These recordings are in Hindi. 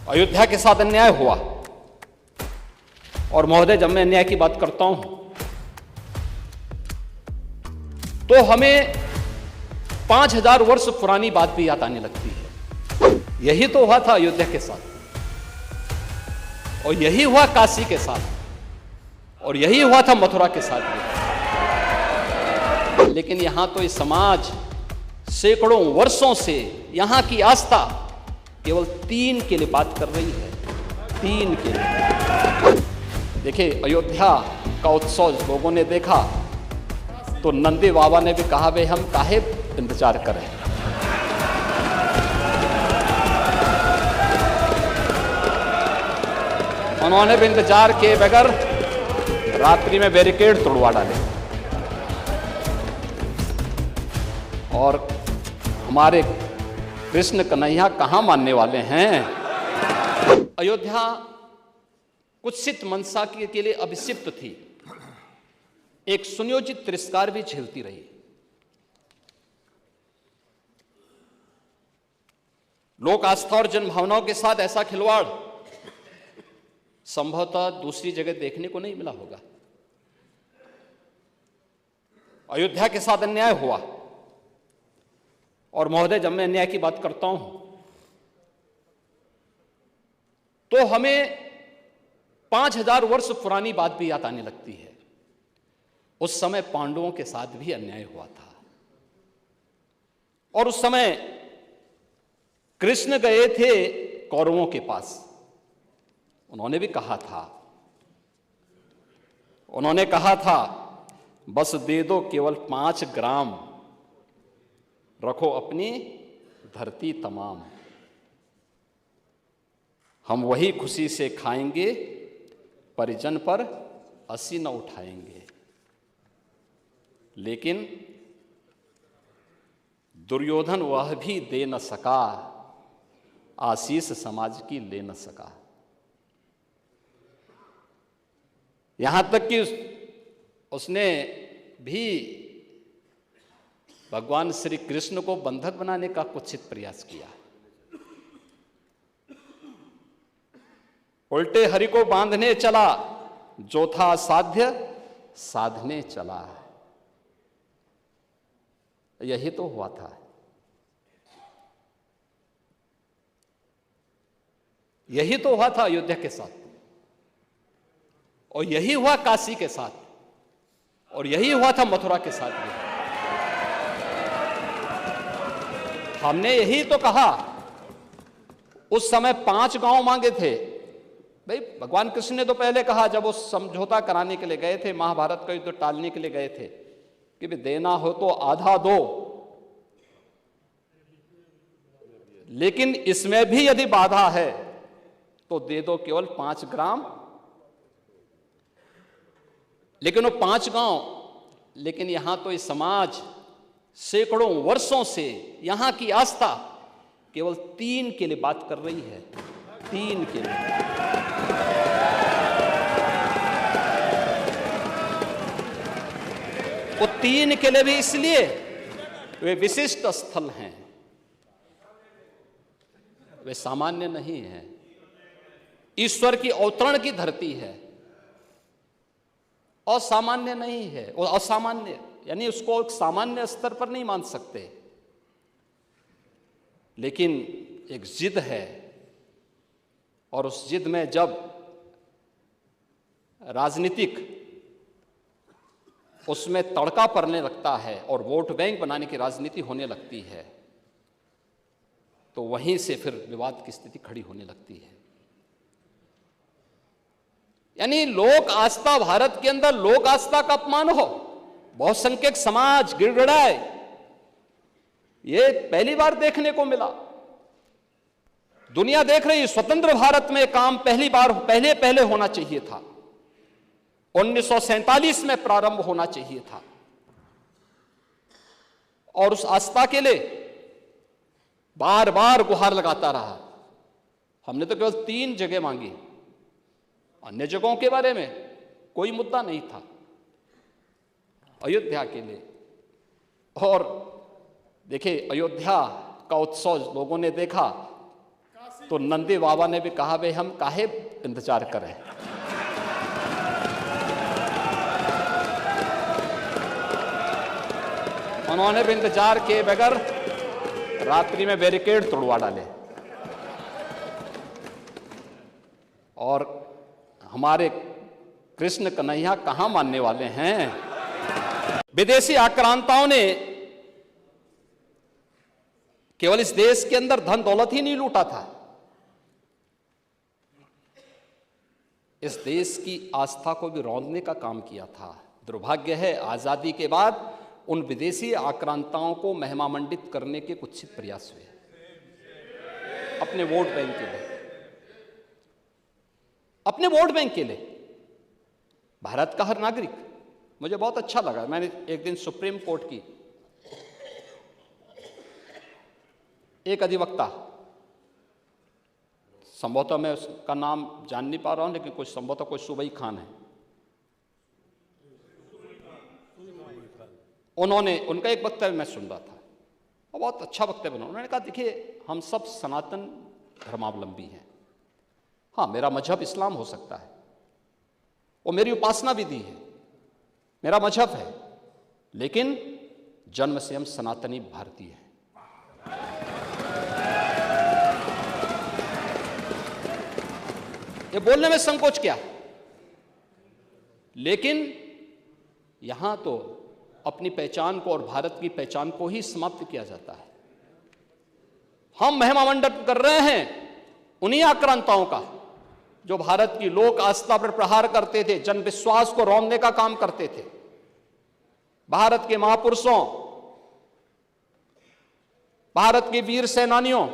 अयोध्या के साथ अन्याय हुआ। और महोदय, जब मैं अन्याय की बात करता हूं तो हमें 5000 वर्ष पुरानी बात भी याद आने लगती है। यही तो हुआ था अयोध्या के साथ, और यही हुआ काशी के साथ, और यही हुआ था मथुरा के साथ भी। लेकिन यहां तो इस समाज सैकड़ों वर्षों से यहां की आस्था केवल 3 के लिए बात कर रही है, 3 के लिए। देखिए, अयोध्या का उत्सव लोगों ने देखा तो नंदी बाबा ने भी कहा, भाई हम काहे इंतजार करें। उन्होंने भी इंतजार किए बगैर रात्रि में बैरिकेड तोड़वा डाले। और हमारे कृष्ण कन्हैया कहां मानने वाले हैं। अयोध्या कुत्सित मनसा के लिए अभिषिक्त थी, एक सुनियोजित तिरस्कार भी झेलती रही। लोक आस्था और जनभावनाओं के साथ ऐसा खिलवाड़ संभवतः दूसरी जगह देखने को नहीं मिला होगा। अयोध्या के साथ अन्याय हुआ। और महोदय, जब मैं अन्याय की बात करता हूं तो हमें 5000 वर्ष पुरानी बात भी याद आने लगती है। उस समय पांडवों के साथ भी अन्याय हुआ था, और उस समय कृष्ण गए थे कौरवों के पास। उन्होंने भी कहा था, बस दे दो केवल 5 ग्राम, रखो अपनी धरती तमाम। हम वही खुशी से खाएंगे, परिजन पर असी न उठाएंगे। लेकिन दुर्योधन वह भी दे न सका, आशीष समाज की ले न सका। यहां तक कि उसने भी भगवान श्री कृष्ण को बंधक बनाने का कुत्सित प्रयास किया। उल्टे हरि को बांधने चला, जो था असाध्य साधने चला। यही तो हुआ था। यही तो हुआ था अयोध्या के साथ, और यही हुआ काशी के साथ, और यही हुआ था मथुरा के साथ भी। हमने यही तो कहा, उस समय 5 गांव मांगे थे। भाई, भगवान कृष्ण ने तो पहले कहा, जब वो समझौता कराने के लिए गए थे, महाभारत का युद्ध टालने के लिए गए थे, कि भी देना हो तो आधा दो, लेकिन इसमें भी यदि बाधा है तो दे दो केवल 5 ग्राम। लेकिन वो 5 गांव, लेकिन यहां तो इस समाज सैकड़ों वर्षों से यहां की आस्था केवल 3 के लिए बात कर रही है, 3 के लिए। वो 3 के लिए भी इसलिए वे विशिष्ट स्थल हैं, वे सामान्य नहीं हैं। ईश्वर की अवतरण की धरती है, असामान्य नहीं है। वो असामान्य यानी उसको एक सामान्य स्तर पर नहीं मान सकते, लेकिन एक जिद है, और उस जिद में जब राजनीतिक उसमें तड़का पड़ने लगता है और वोट बैंक बनाने की राजनीति होने लगती है, तो वहीं से फिर विवाद की स्थिति खड़ी होने लगती है। यानी लोक आस्था, भारत के अंदर लोक आस्था का अपमान हो, बहुसंख्यक समाज गिड़गिड़ाए, ये पहली बार देखने को मिला। दुनिया देख रही, स्वतंत्र भारत में काम पहले होना चाहिए था, 1947 में प्रारंभ होना चाहिए था। और उस आस्था के लिए बार बार गुहार लगाता रहा। हमने तो केवल 3 जगह मांगी, अन्य जगहों के बारे में कोई मुद्दा नहीं था। अयोध्या के लिए, और देखिए, अयोध्या का उत्सव लोगों ने देखा तो नंदी बाबा ने भी कहा, भाई हम काहे इंतजार करें। उन्होंने भी इंतजार किए बगैर रात्रि में बैरिकेड तोड़वा डाले। और हमारे कृष्ण कन्हैया कहां मानने वाले हैं। विदेशी आक्रांताओं ने केवल इस देश के अंदर धन दौलत ही नहीं लूटा था, इस देश की आस्था को भी रौंदने का काम किया था। दुर्भाग्य है, आजादी के बाद उन विदेशी आक्रांताओं को महिमामंडित करने के कुत्सित प्रयास हुए अपने वोट बैंक के लिए, अपने वोट बैंक के लिए। भारत का हर नागरिक, मुझे बहुत अच्छा लगा, मैंने एक दिन सुप्रीम कोर्ट की एक अधिवक्ता, संभवतः मैं उसका नाम जान नहीं पा रहा हूं, लेकिन कुछ संभवतः कोई सूबई खान है, उन्होंने उनका एक वक्तव्य मैं सुन रहा था और बहुत अच्छा वक्तव्य बना। उन्होंने कहा, देखिए हम सब सनातन धर्मावलंबी हैं, हाँ मेरा मजहब इस्लाम हो सकता है, वो मेरी उपासना विधि है, मेरा मजहब है, लेकिन जन्म से हम सनातनी भारतीय हैं। ये बोलने में संकोच क्या, लेकिन यहां तो अपनी पहचान को और भारत की पहचान को ही समाप्त किया जाता है। हम महिमामंडन कर रहे हैं उन्हीं आक्रांताओं का जो भारत की लोक आस्था पर प्रहार करते थे, जन विश्वास को रौंदने का काम करते थे। भारत के महापुरुषों, भारत के वीर सेनानियों,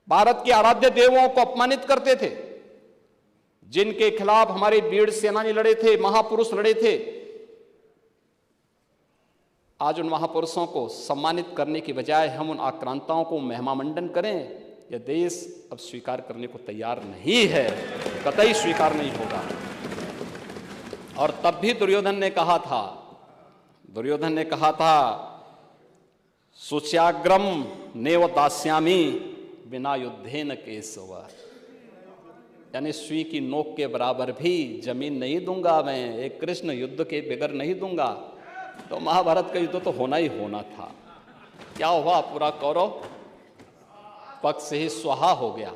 भारत के आराध्य देवों को अपमानित करते थे, जिनके खिलाफ हमारे वीर सेनानी लड़े थे, महापुरुष लड़े थे। आज उन महापुरुषों को सम्मानित करने की बजाय हम उन आक्रांताओं को महिमामंडन करें, यह देश अब स्वीकार करने को तैयार नहीं है, कतई स्वीकार नहीं होगा। और तब भी दुर्योधन ने कहा था, सुच्याग्रम नेव दास्यामि बिना युद्धेन केशव, यानी सुई की नोक के बराबर भी जमीन नहीं दूंगा मैं, एक कृष्ण युद्ध के बगैर नहीं दूंगा। तो महाभारत का युद्ध तो होना ही होना था। क्या हुआ, पूरा कौरव पक्ष से ही स्वाहा हो गया।